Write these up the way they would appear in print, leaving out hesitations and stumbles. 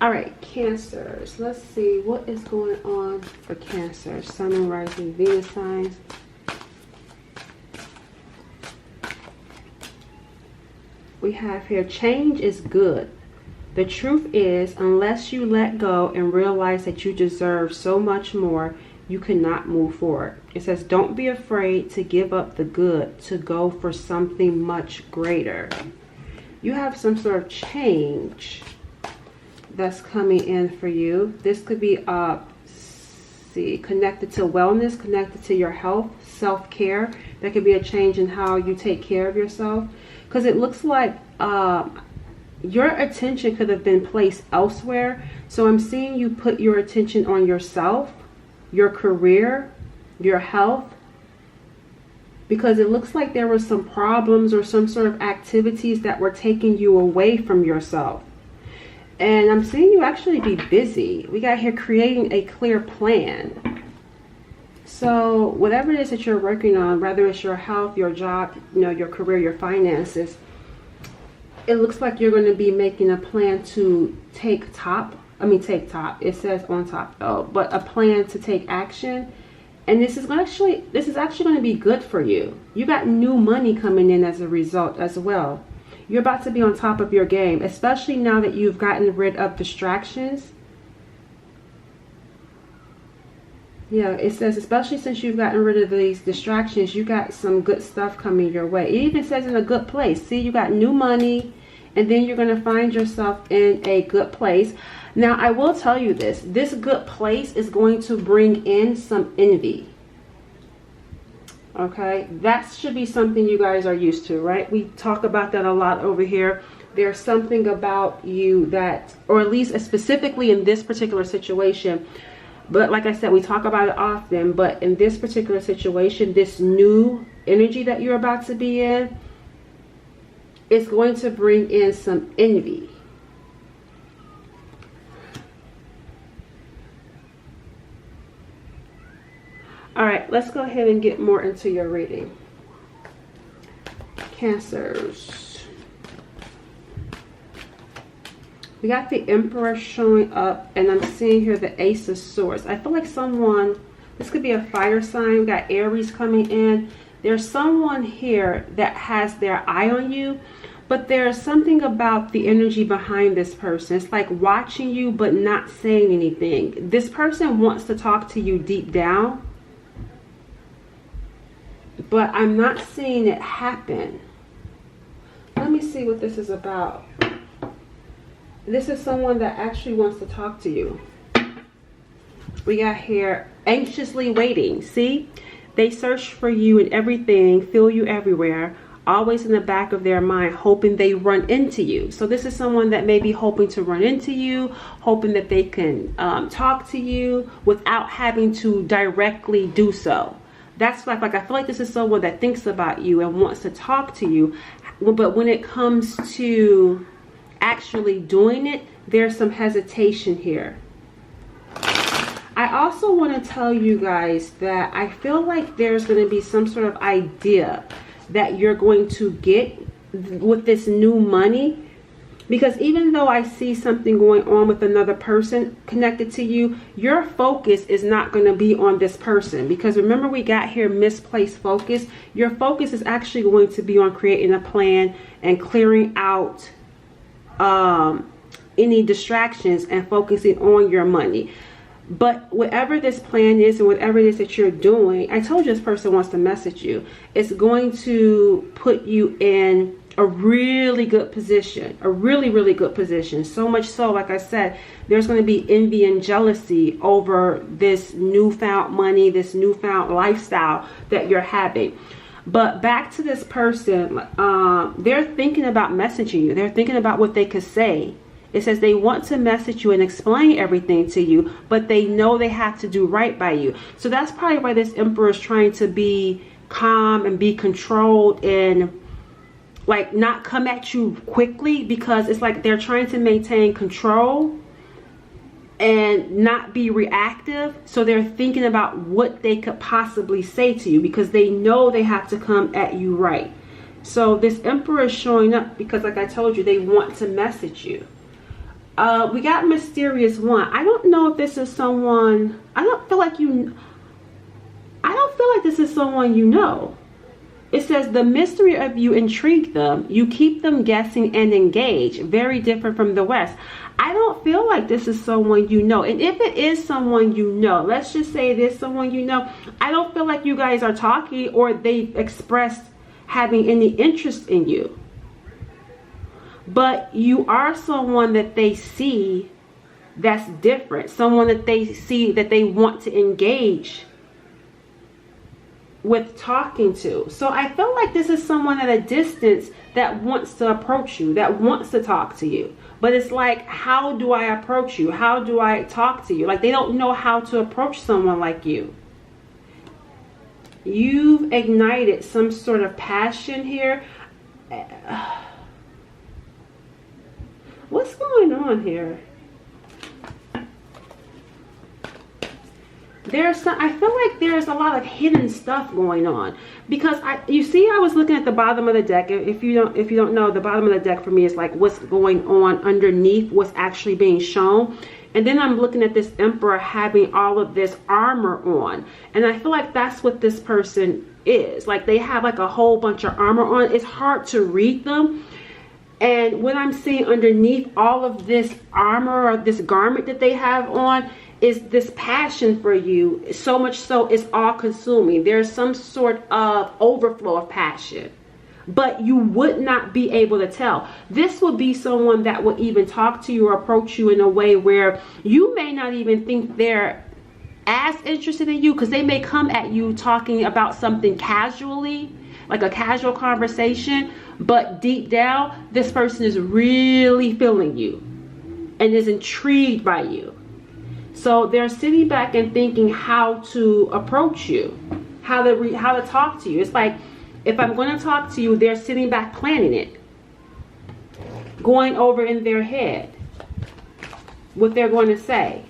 All right, Cancers. Let's see what is going on for Cancer. Sun and rising Venus signs. We have here, change is good. The truth is, unless you let go and realize that you deserve so much more, you cannot move forward. It says, don't be afraid to give up the good to go for something much greater. You have some sort of change that's coming in for you. This could be connected to wellness, connected to your health, self-care. There could be a change in how you take care of yourself, because it looks like your attention could have been placed elsewhere. So I'm seeing you put your attention on yourself, your career, your health, because it looks like there were some problems or some sort of activities that were taking you away from yourself. And I'm seeing you actually be busy. We got here creating a clear plan. So whatever it is that you're working on, whether it's your health, your job, your career, your finances, it looks like you're going to be making a plan to take top. It says on top though, but a plan to take action. And this is actually going to be good for you. You got new money coming in as a result as well. You're about to be on top of your game, especially now that you've gotten rid of distractions. Yeah, it says, especially since you've gotten rid of these distractions, you got some good stuff coming your way. It even says in a good place. See, you got new money, and then you're going to find yourself in a good place. Now, I will tell you this good place is going to bring in some envy. Okay, that should be something you guys are used to, right? We talk about that a lot over here. There's something about you that, or at least specifically in this particular situation, but like I said, we talk about it often, but in this particular situation, this new energy that you're about to be in is going to bring in some envy. All right, let's go ahead and get more into your reading. Cancers. We got the Emperor showing up, and I'm seeing here the Ace of Swords. I feel like this could be a fire sign. We got Aries coming in. There's someone here that has their eye on you, but there's something about the energy behind this person. It's like watching you but not saying anything. This person wants to talk to you deep down, but I'm not seeing it happen. Let me see what this is about. This is someone that actually wants to talk to you. We got here anxiously waiting. See, they search for you in everything, feel you everywhere, always in the back of their mind, hoping they run into you. So this is someone that may be hoping to run into you, hoping that they can talk to you without having to directly do so. That's like I feel like this is someone that thinks about you and wants to talk to you, but when it comes to actually doing it, there's some hesitation here. I also want to tell you guys that I feel like there's going to be some sort of idea that you're going to get with this new money, because even though I see something going on with another person connected to you, your focus is not going to be on this person, because remember we got here misplaced focus. Your focus is actually going to be on creating a plan and clearing out any distractions and focusing on your money. But whatever this plan is and whatever it is that you're doing, I told you this person wants to message you. It's going to put you in a really good position, a really, really good position. So much so, like I said, there's going to be envy and jealousy over this newfound money, this newfound lifestyle that you're having. But back to this person, they're thinking about messaging you. They're thinking about what they could say. It says they want to message you and explain everything to you, but they know they have to do right by you. So that's probably why this Emperor is trying to be calm and be controlled and like not come at you quickly, because it's like they're trying to maintain control and not be reactive. So they're thinking about what they could possibly say to you, because they know they have to come at you right. So this Emperor is showing up because, like I told you, they want to message you. We got mysterious one. I don't know if this is someone, I don't feel like this is someone you know. It says the mystery of you intrigue them. You keep them guessing and engage. Very different from the West. I don't feel like this is someone you know. And if it is someone you know, let's just say it is someone you know, I don't feel like you guys are talking or they've expressed having any interest in you. But you are someone that they see that's different. Someone that they see that they want to engage with talking to. So I feel like this is someone at a distance that wants to approach you, that wants to talk to you. But it's like, how do I approach you? How do I talk to you? Like, they don't know how to approach someone like you. You've ignited some sort of passion here. What's going on here? I feel like there's a lot of hidden stuff going on, because you see I was looking at the bottom of the deck. If you don't know, the bottom of the deck for me is like what's going on underneath, what's actually being shown. And then I'm looking at this Emperor having all of this armor on, and I feel like that's what this person is. Like, they have like a whole bunch of armor on. It's hard to read them. And what I'm seeing underneath all of this armor or this garment that they have on is this passion for you, so much so it's all consuming. There's some sort of overflow of passion, but you would not be able to tell. This would be someone that would even talk to you or approach you in a way where you may not even think they're as interested in you, because they may come at you talking about something casually, like a casual conversation, but deep down this person is really feeling you and is intrigued by you. So they're sitting back and thinking how to approach you, how to talk to you. It's like, if I'm going to talk to you, they're sitting back planning it, going over in their head what they're going to say,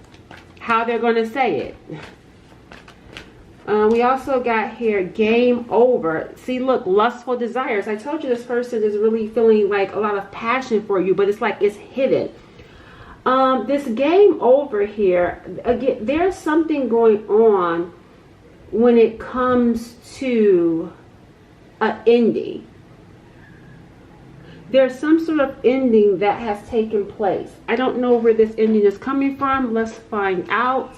how they're going to say it. We also got here, game over. See, look, lustful desires. I told you this person is really feeling like a lot of passion for you, but it's like it's hidden. This game over here, again, there's something going on when it comes to an ending. There's some sort of ending that has taken place. I don't know where this ending is coming from. Let's find out.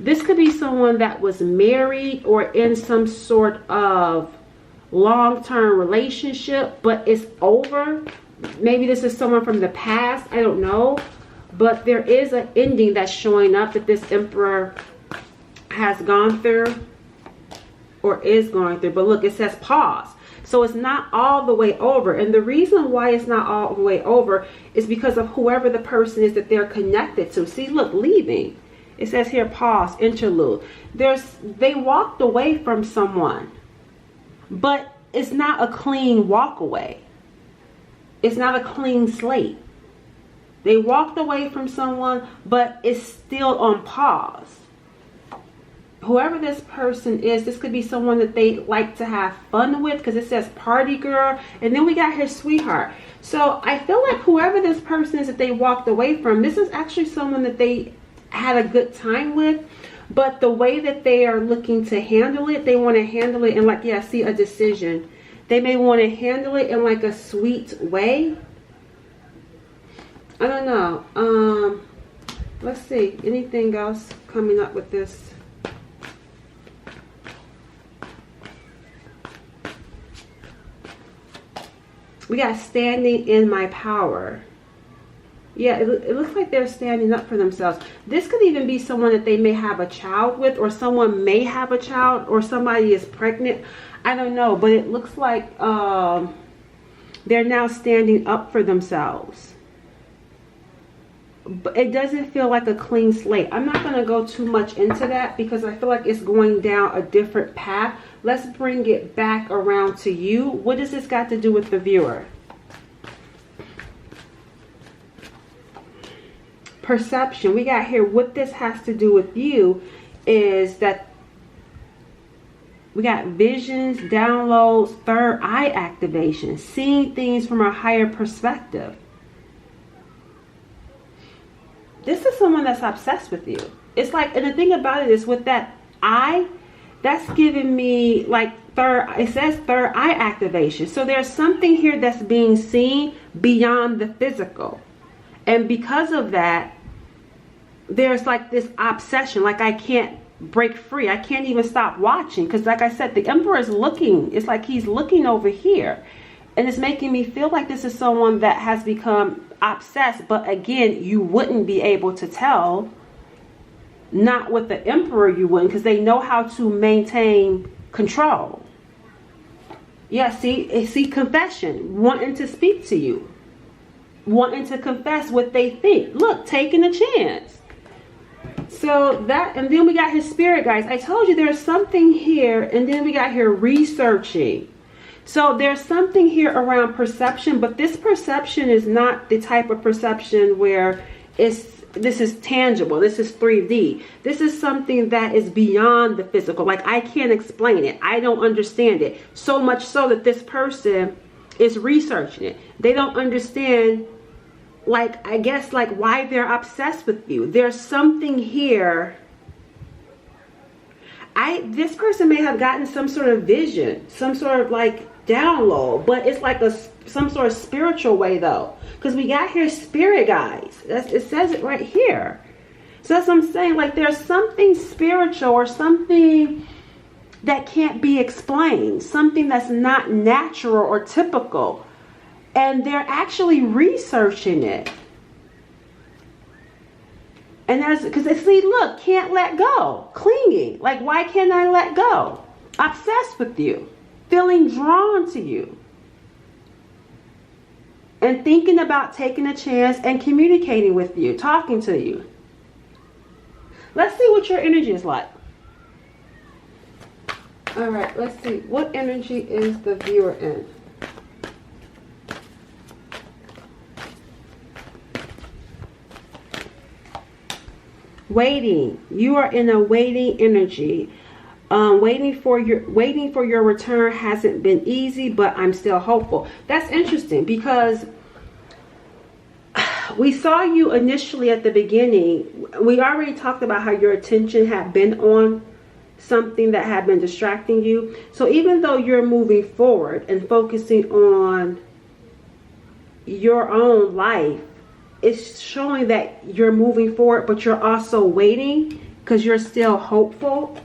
This could be someone that was married or in some sort of long-term relationship, but it's over. Maybe this is someone from the past. I don't know. But there is an ending that's showing up that this Emperor has gone through or is going through. But look, it says pause. So it's not all the way over. And the reason why it's not all the way over is because of whoever the person is that they're connected to. See, look, leaving. It says here, pause, interlude. They walked away from someone, but it's not a clean walk away. It's not a clean slate. They walked away from someone, but it's still on pause. Whoever this person is, this could be someone that they like to have fun with, because it says party girl. And then we got here, sweetheart. So I feel like whoever this person is that they walked away from, this is actually someone that they had a good time with. But the way that they are looking to handle it, they want to handle it in like, yeah, see, a decision. They may want to handle it in like a sweet way. I don't know. Let's see. Anything else coming up with this? We got standing in my power. Yeah, it looks like they're standing up for themselves. This could even be someone that they may have a child with, or someone may have a child, or somebody is pregnant. I don't know, but it looks like they're now standing up for themselves. But it doesn't feel like a clean slate. I'm not going to go too much into that because I feel like it's going down a different path. Let's bring it back around to you. What does this got to do with the viewer? Perception. We got here, what this has to do with you is that we got visions, downloads, third eye activation, seeing things from a higher perspective. This is someone that's obsessed with you. It's like, and the thing about it is with that eye, that's giving me like it says third eye activation. So there's something here that's being seen beyond the physical. And because of that, there's like this obsession, like I can't break free. I can't even stop watching. Because like I said, the Emperor is looking. It's like he's looking over here. And it's making me feel like this is someone that has become obsessed. But again, you wouldn't be able to tell. Not with the Emperor, you wouldn't, because they know how to maintain control. Yeah, see, confession, wanting to speak to you, wanting to confess what they think. Look, taking a chance. So that, and then we got his spirit guides. I told you there's something here, and then we got here researching. So there's something here around perception, but this perception is not the type of perception where this is tangible. This is 3D. This is something that is beyond the physical. Like I can't explain it. I don't understand it. So much so that this person is researching it. They don't understand, like, I guess, like why they're obsessed with you. There's something here. This person may have gotten some sort of vision, some sort of like download, but it's like some sort of spiritual way though, because we got here spirit guides. It says it right here. So that's what I'm saying, like there's something spiritual or something that can't be explained, something that's not natural or typical, and they're actually researching it. And there's, because they see, look, can't let go, clinging, like why can't I let go? Obsessed with you, feeling drawn to you, and thinking about taking a chance and communicating with you, talking to you. Let's see what your energy is like. All right, let's see. What energy is the viewer in? Waiting. You are in a waiting energy. Waiting for your return hasn't been easy, but I'm still hopeful. That's interesting because we saw you initially at the beginning. We already talked about how your attention had been on something that had been distracting you. So even though you're moving forward and focusing on your own life, it's showing that you're moving forward, but you're also waiting because you're still hopeful.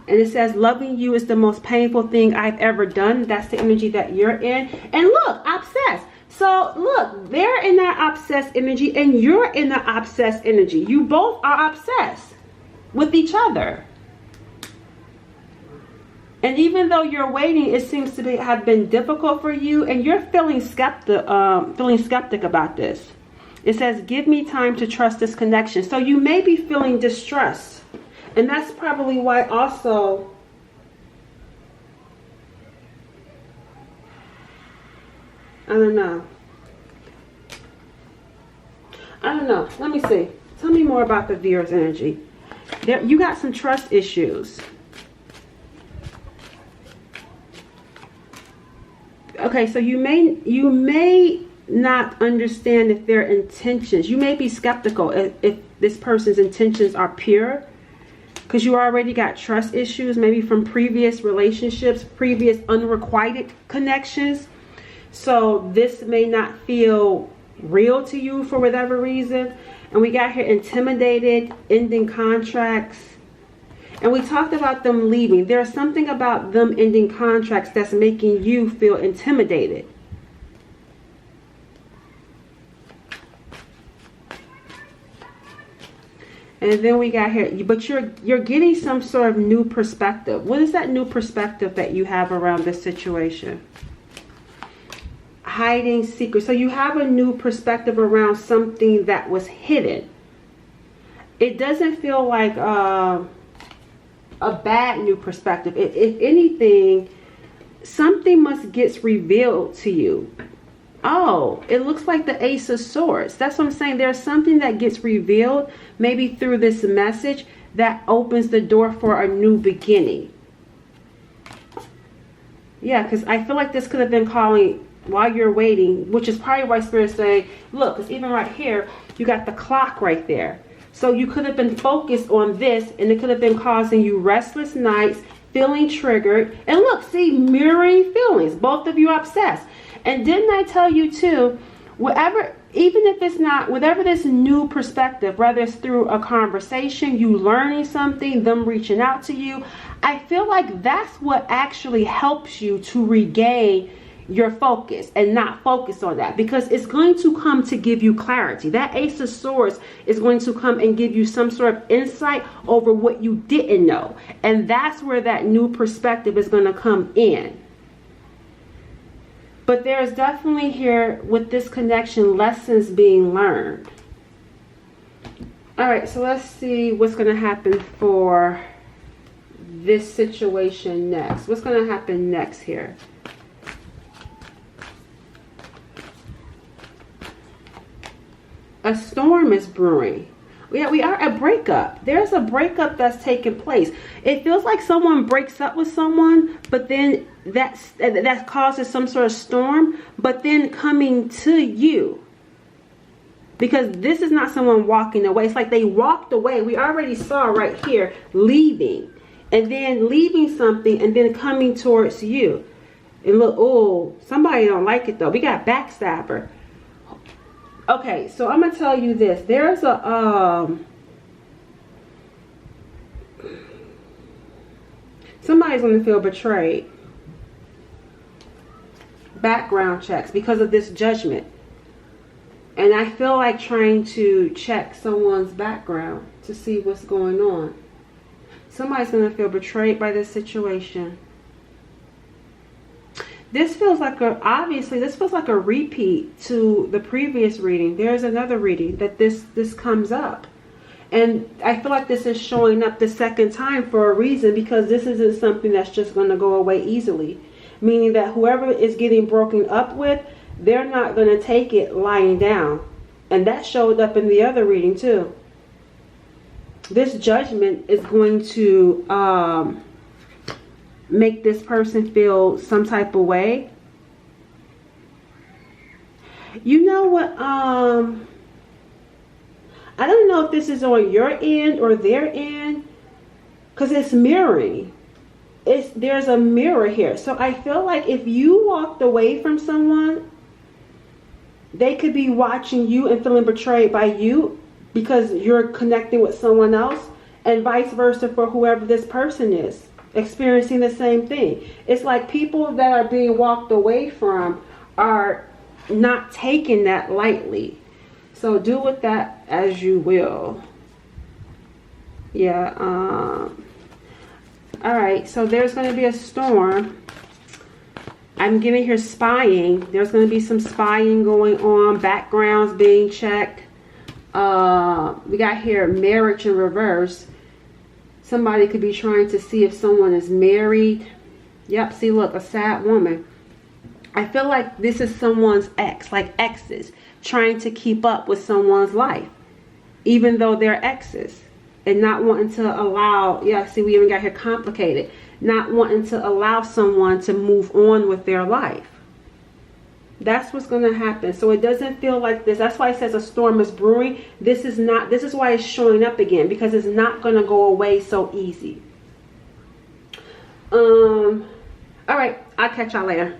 And it says, loving you is the most painful thing I've ever done. That's the energy that you're in. And look, obsessed. So look, they're in that obsessed energy and you're in the obsessed energy. You both are obsessed with each other. And even though you're waiting, it seems to have been difficult for you, and you're feeling skeptic about this. It says, give me time to trust this connection. So you may be feeling distrust. And that's probably why also I don't know. Let me see. Tell me more about the viewer's energy. You got some trust issues. Okay, so you may not understand if their intentions. You may be skeptical if this person's intentions are pure, because you already got trust issues, maybe from previous relationships, previous unrequited connections. So this may not feel real to you for whatever reason. And we got here intimidated, ending contracts. And we talked about them leaving. There's something about them ending contracts that's making you feel intimidated. And then we got here, but you're getting some sort of new perspective. What is that new perspective that you have around this situation? Hiding secrets. So you have a new perspective around something that was hidden. It doesn't feel like a bad new perspective. If anything, something must get revealed to you. Oh, it looks like the Ace of Swords. That's what I'm saying. There's something that gets revealed, maybe through this message, that opens the door for a new beginning. Yeah, because I feel like this could have been calling while you're waiting, which is probably why Spirit's saying, look, because even right here, You got the clock right there. So you could have been focused on this, and it could have been causing you restless nights, feeling triggered. And look, see, mirroring feelings. Both of you are obsessed. And didn't I tell you too, whatever, even if it's not, whatever this new perspective, whether it's through a conversation, you learning something, them reaching out to you, I feel like that's what actually helps you to regain your focus and not focus on that, because it's going to come to give you clarity. That Ace of Swords is going to come and give you some sort of insight over what you didn't know. And that's where that new perspective is going to come in. But there's definitely here with this connection, lessons being learned. All right, so let's see what's going to happen for this situation next. What's going to happen next here? A storm is brewing. Yeah, we are a breakup. There's a breakup that's taking place. It feels like someone breaks up with someone, but then that causes some sort of storm, but then coming to you. Because this is not someone walking away. It's like they walked away. We already saw right here, leaving. And then leaving something and then coming towards you. And look, oh, somebody don't like it though. We got backstabber. Okay, so I'm going to tell you this. There's a, somebody's going to feel betrayed. Background checks because of this judgment. And I feel like trying to check someone's background to see what's going on. Somebody's going to feel betrayed by this situation. This feels like obviously this feels like a repeat to the previous reading. There's another reading that this comes up. And I feel like this is showing up the second time for a reason, because this isn't something that's just going to go away easily. Meaning that whoever is getting broken up with, they're not going to take it lying down. And that showed up in the other reading too. This judgment is going to make this person feel some type of way. You know what? I don't know if this is on your end or their end, because it's mirroring. There's a mirror here. So I feel like if you walked away from someone, they could be watching you and feeling betrayed by you because you're connecting with someone else, and vice versa for whoever this person is, experiencing the same thing. It's like people that are being walked away from are not taking that lightly. So do with that as you will. Yeah. All right. So there's going to be a storm. I'm getting here spying. There's going to be some spying going on. Backgrounds being checked. We got here marriage in reverse. Somebody could be trying to see if someone is married. Yep, see, look, a sad woman. I feel like this is someone's ex, like exes, trying to keep up with someone's life, even though they're exes, and not wanting to allow, yeah, see, we even got here complicated, not wanting to allow someone to move on with their life. That's what's going to happen. So it doesn't feel like this. That's why it says a storm is brewing. This is why it's showing up again, because it's not going to go away so easy. All right. I'll catch y'all later.